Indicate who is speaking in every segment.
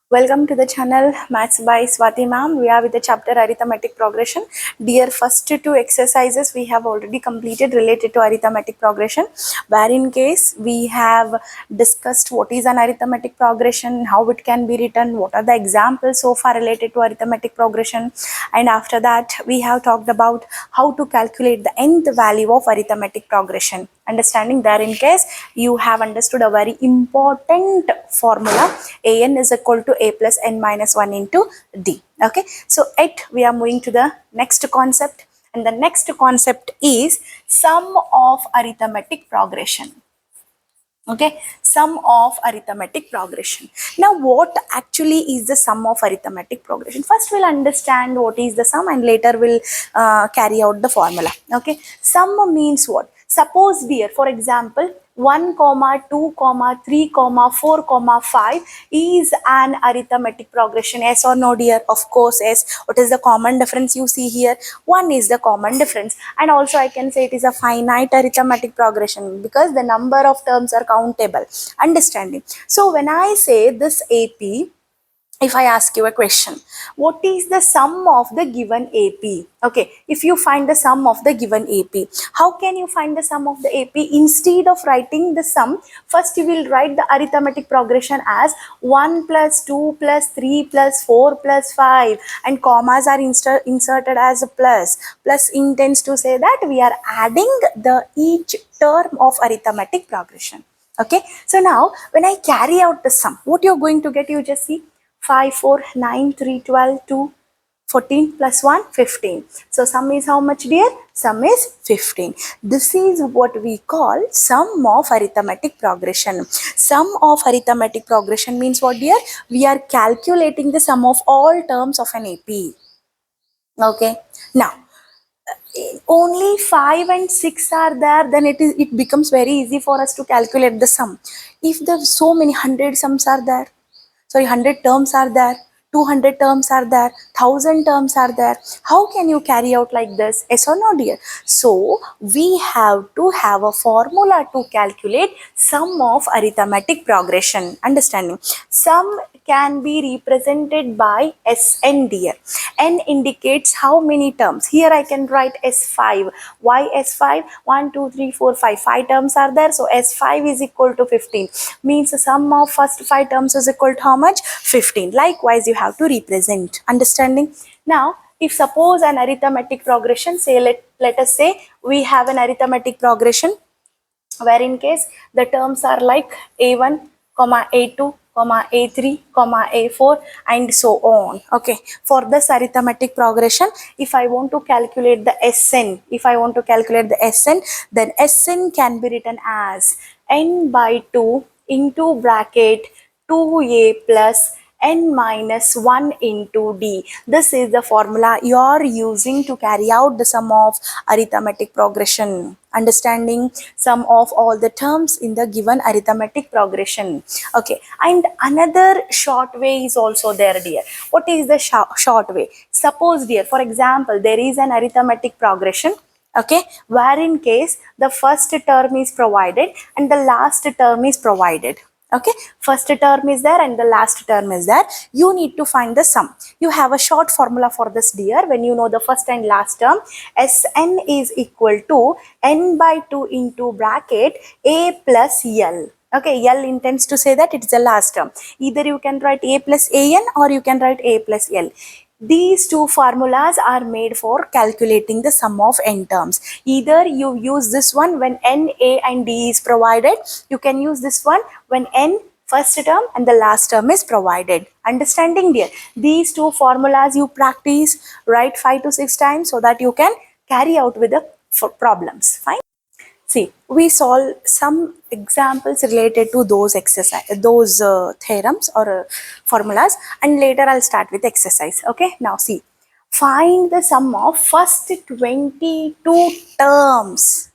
Speaker 1: Welcome to the channel Maths by Swati ma'am. We are with the chapter Arithmetic Progression. Dear, first two exercises we have already completed related to arithmetic progression, where in case we have discussed what is an arithmetic progression, how it can be written, what are the examples so far related to arithmetic progression, and after that we have talked about how to calculate the nth value of arithmetic progression. Understanding there, in case you have understood a very important formula, an is equal to a plus n minus 1 into d. Okay, so we are moving to the next concept, and the next concept is sum of arithmetic progression. Okay, sum of arithmetic progression. Now what actually is the sum of arithmetic progression? First we'll understand what is the sum, and later we'll carry out the formula. Okay, sum means what? Suppose dear, for example, 1 comma 2 comma 3 comma 4 comma 5 is an arithmetic progression. Yes or no dear? Of course yes. What is the common difference you see here? 1 is the common difference, and also I can say it is a finite arithmetic progression because the number of terms are countable. Understanding? So when I say this AP, if I ask you a question, what is the sum of the given AP? Okay, if you find the sum of the given AP, how can you find the sum of the AP? Instead of writing the sum, first you will write the arithmetic progression as 1 plus 2 plus 3 plus 4 plus 5, and commas are inserted as a plus. Plus intends to say that we are adding the each term of arithmetic progression. Okay, so now when I carry out the sum, what you're going to get, you just see 5, 4, 9, 3, 12, 2, 14 plus 1, 15. So sum is how much dear? Sum is 15. This is what we call sum of arithmetic progression. Sum of arithmetic progression means what dear? We are calculating the sum of all terms of an AP. Okay. Now, only 5 and 6 are there, then it becomes very easy for us to calculate the sum. If the so many 100 sums are there, 100 terms are there, 200 terms are there, 1000 terms are there, how can you carry out like this? Yes or no dear? So we have to have a formula to calculate sum of arithmetic progression. Understanding? Sum can be represented by Sn dear. N indicates how many terms. Here I can write S5. Why S5? 1, 2, 3, 4, 5. 5 terms are there. So S5 is equal to 15. Means the sum of first 5 terms is equal to how much? 15. Likewise, you have to represent. Understanding? Now, if suppose an arithmetic progression, say let us say we have an arithmetic progression where in case the terms are like A1, A2, A3, A4 and so on. Okay, for this arithmetic progression, if I want to calculate the Sn, then Sn can be written as n by 2 into bracket 2a plus n minus 1 into d. This is the formula you are using to carry out the sum of arithmetic progression. Understanding? Sum of all the terms in the given arithmetic progression. Okay, and another short way is also there dear. What is the short way? Suppose dear, for example, there is an arithmetic progression, okay, where in case the first term is provided and the last term is provided. Okay, first term is there and the last term is there. You need to find the sum. You have a short formula for this dear. When you know the first and last term, Sn is equal to n by 2 into bracket a plus l. Okay, L intends to say that it is the last term. Either you can write a plus an or you can write a plus l. These two formulas are made for calculating the sum of n terms. Either you use this one when n, a and d is provided. You can use this one when n first term and the last term is provided. Understanding dear? These two formulas you practice, write 5 to 6 times so that you can carry out with the problems. Fine. See, we solve some examples related to those theorems or formulas, and later I'll start with exercise. Okay, now see, find the sum of first 22 terms.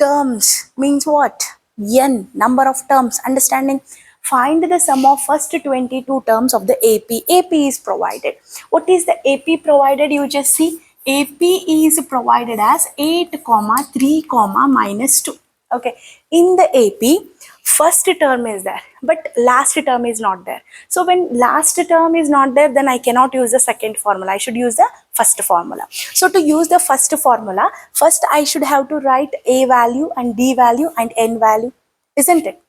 Speaker 1: Terms means what? N, number of terms. Understanding? Find the sum of first 22 terms of the AP. AP is provided. What is the AP provided? You just see. AP is provided as 8, 3, minus 2. Okay. In the AP, first term is there but last term is not there. So when last term is not there, then I cannot use the second formula, I should use the first formula. So to use the first formula, first I should have to write a value and d value and n value, isn't it?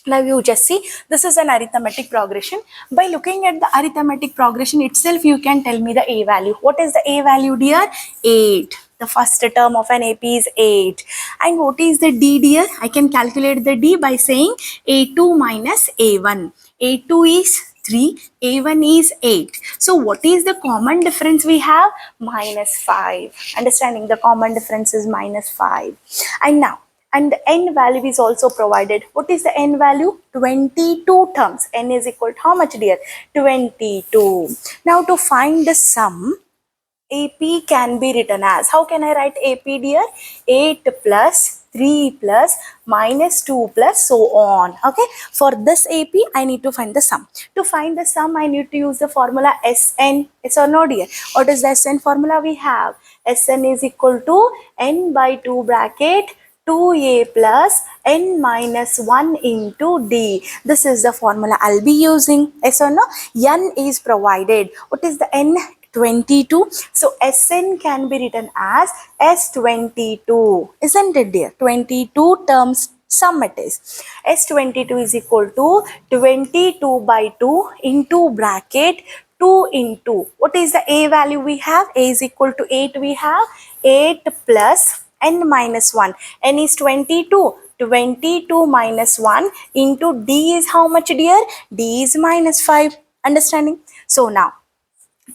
Speaker 1: Now you just see, this is an arithmetic progression. By looking at the arithmetic progression itself, you can tell me the a value. What is the a value, dear? 8. The first term of an AP is 8. And what is the d, dear? I can calculate the d by saying a2 minus a1. a2 is 3, a1 is 8. So what is the common difference we have? Minus 5. Understanding, the common difference is minus 5. And now, and the n value is also provided. What is the n value? 22 terms. N is equal to how much, dear? 22. Now to find the sum, AP can be written as, how can I write AP, dear? 8 plus 3 plus minus 2 plus so on. Okay, for this AP I need to find the sum. To find the sum, I need to use the formula Sn. Yes or no, dear? What is the Sn formula we have? Sn is equal to n by 2 bracket 2a plus n minus 1 into d. This is the formula I'll be using. Yes or no? N is provided. What is the n? 22. So Sn can be written as S22. Isn't it, dear? 22 terms sum it is. S22 is equal to 22 by 2 into bracket 2 into. What is the a value we have? A is equal to 8 we have. 8 plus n minus 1. N is 22. 22 minus 1 into d is how much, dear? D is minus 5. Understanding? So now,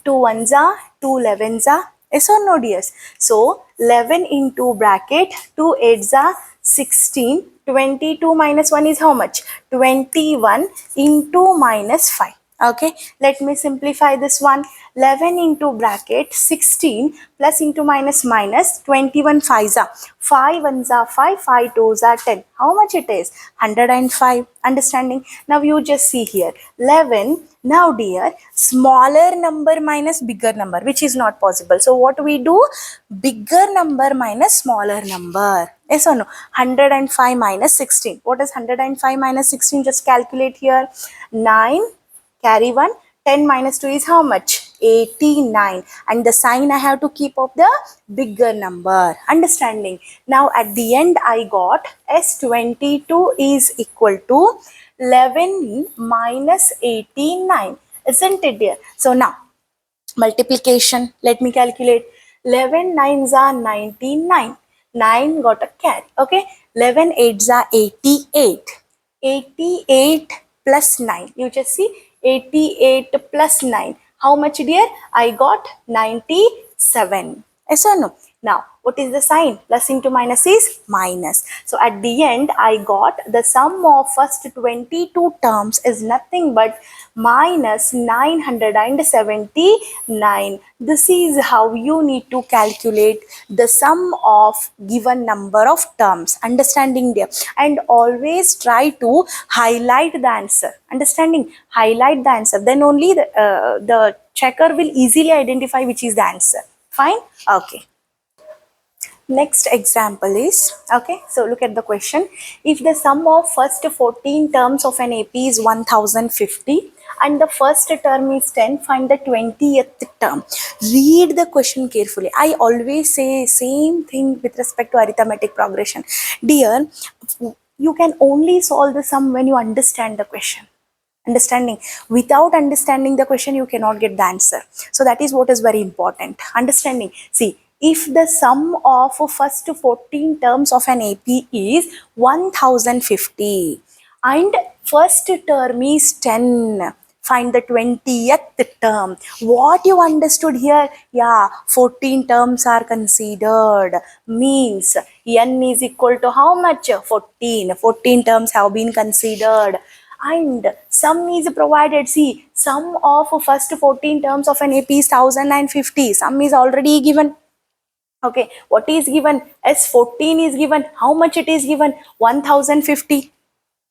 Speaker 1: 2 ones are 2 11s are. Yes or no, dears? So 11 into bracket 2 8s are 16. 22 minus 1 is how much? 21 into minus 5. Okay, let me simplify this one. 11 into bracket 16 plus into minus minus 21 5s are 5 ones are 5, 5 2s are 10. How much it is? 105. Understanding? Now you just see here 11. Now dear, smaller number minus bigger number, which is not possible. So what we do? Bigger number minus smaller number. Yes or no? 105 minus 16. What is 105 minus 16? Just calculate here. 9, carry 1. 10 minus 2 is how much? 89. And the sign I have to keep of the bigger number. Understanding? Now at the end I got S22 is equal to 11 minus 89. Isn't it, dear? So now multiplication, let me calculate. 11 nines are 99. 9 got a carry. Okay, 11 eights are 88. 88 plus 9. You just see 88 plus 9. How much, dear? I got 97. Yes or no? Now, what is the sign? Plus into minus is minus. So at the end, I got the sum of first 22 terms is nothing but minus 979. This is how you need to calculate the sum of given number of terms. Understanding, dear? And always try to highlight the answer. Understanding? Highlight the answer. Then only the checker will easily identify which is the answer. Fine? Okay. Next example is, okay, so look at the question. If the sum of first 14 terms of an AP is 1050 and the first term is 10, find the 20th term. Read the question carefully. I always say same thing with respect to arithmetic progression. Dear, you can only solve the sum when you understand the question. Understanding? Without understanding the question, you cannot get the answer. So that is what is very important. Understanding? See, if the sum of first 14 terms of an AP is 1050 and first term is 10, find the 20th term. What you understood here? Yeah, 14 terms are considered. Means n is equal to how much? 14. 14 terms have been considered. And sum is provided. See, sum of first 14 terms of an AP is 1050. Sum is already given. Okay, what is given? S14 is given. How much it is given? 1050.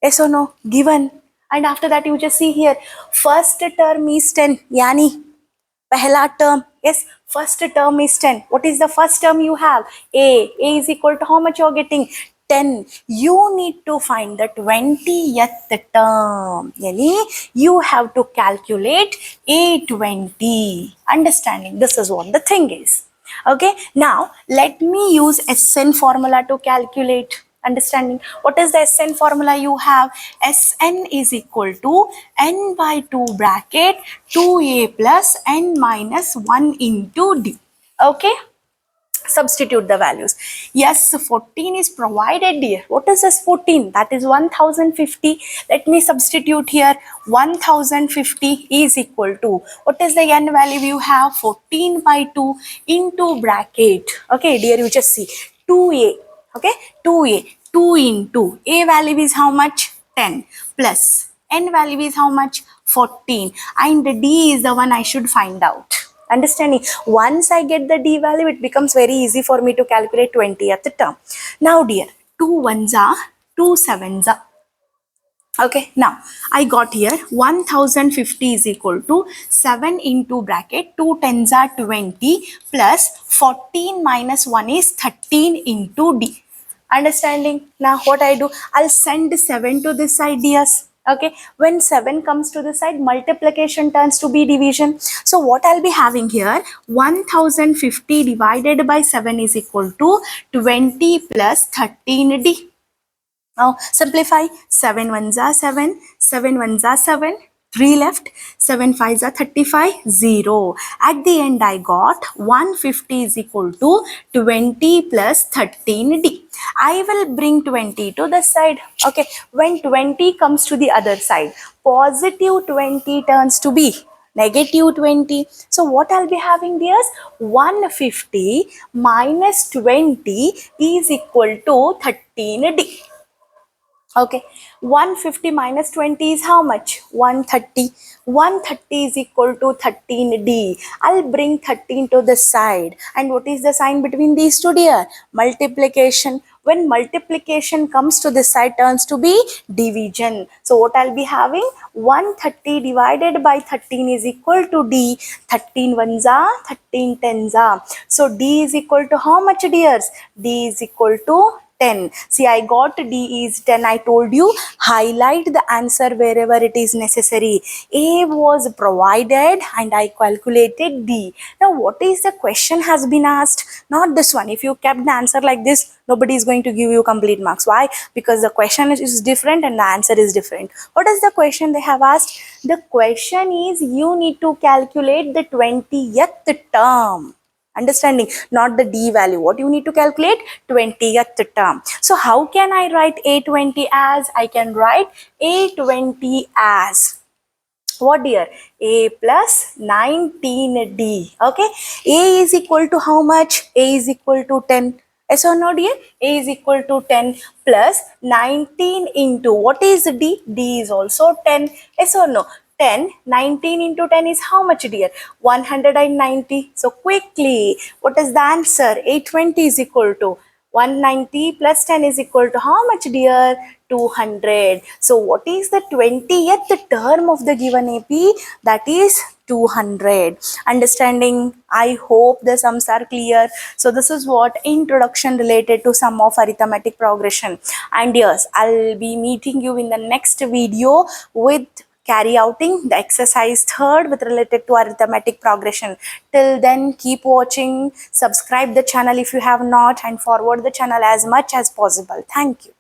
Speaker 1: Yes or no? Given. And after that, you just see here. First term is 10. Yani, pehla term. Yes, first term is 10. What is the first term you have? A. A is equal to how much you are getting? 10, you need to find the 20th term. Yani you have to calculate A20. Understanding? This is what the thing is. Okay, now let me use SN formula to calculate. Understanding? What is the SN formula you have? SN is equal to n by 2 bracket 2a plus n minus 1 into d. Okay, substitute the values. Yes, 14 is provided here. What is this 14? That is 1050. Let me substitute here. 1050 is equal to, what is the n value you have? 14 by 2 into bracket. Okay dear, you just see 2a. Okay, 2a, 2 into a value is how much? 10 plus n value is how much? 14, and d is the one I should find out. Understanding? Once I get the d value, it becomes very easy for me to calculate 20th term. Now dear, 2 ones are 2 sevens are. Okay, now I got here 1050 is equal to 7 into bracket 2 tens are 20 plus 14 minus 1 is 13 into d. Understanding? Now what I do, I'll send 7 to this side, dears. Okay, when 7 comes to the side, multiplication turns to be division. So what I'll be having here, 1050 divided by 7 is equal to 20 plus 13d. Now simplify. 7 ones are 7, 7 ones are 7, 3 left, 7 fives are 35, 0. At the end I got 150 is equal to 20 plus 13d. I will bring 20 to the side. Okay, when 20 comes to the other side, positive 20 turns to be negative 20. So what I'll be having here is 150 minus 20 is equal to 13d. Okay, 150 minus 20 is how much? 130. 130 is equal to 13d. I'll bring 13 to the side. And what is the sign between these two, dear? Multiplication. When multiplication comes to this side, turns to be division. So what I'll be having? 130 divided by 13 is equal to d. 13 ones are, 13 tens are. So d is equal to how much, dears? D is equal to 10. See, I got D is 10. I told you, highlight the answer wherever it is necessary. A was provided and I calculated D. Now, what is the question has been asked? Not this one. If you kept the answer like this, nobody is going to give you complete marks. Why? Because the question is different and the answer is different. What is the question they have asked? The question is, you need to calculate the 20th term. Understanding? Not the d value. What you need to calculate? 20th term. So how can I write A20 as? I can write A20 as what, dear? A plus 19d. Okay, A is equal to how much? A is equal to 10. Yes or no, dear? A is equal to 10 plus 19 into what is D? D is also 10. Yes or no? 10, 19 into 10 is how much, dear? 190. So quickly, what is the answer? 820 is equal to 190 plus 10 is equal to how much, dear? 200. So what is the 20th term of the given AP? That is 200. Understanding? I hope the sums are clear. So this is what introduction related to sum of arithmetic progression. And yes, I'll be meeting you in the next video with carry outing the exercise 3rd with related to arithmetic progression. Till then, keep watching, subscribe the channel if you have not, and forward the channel as much as possible. Thank you.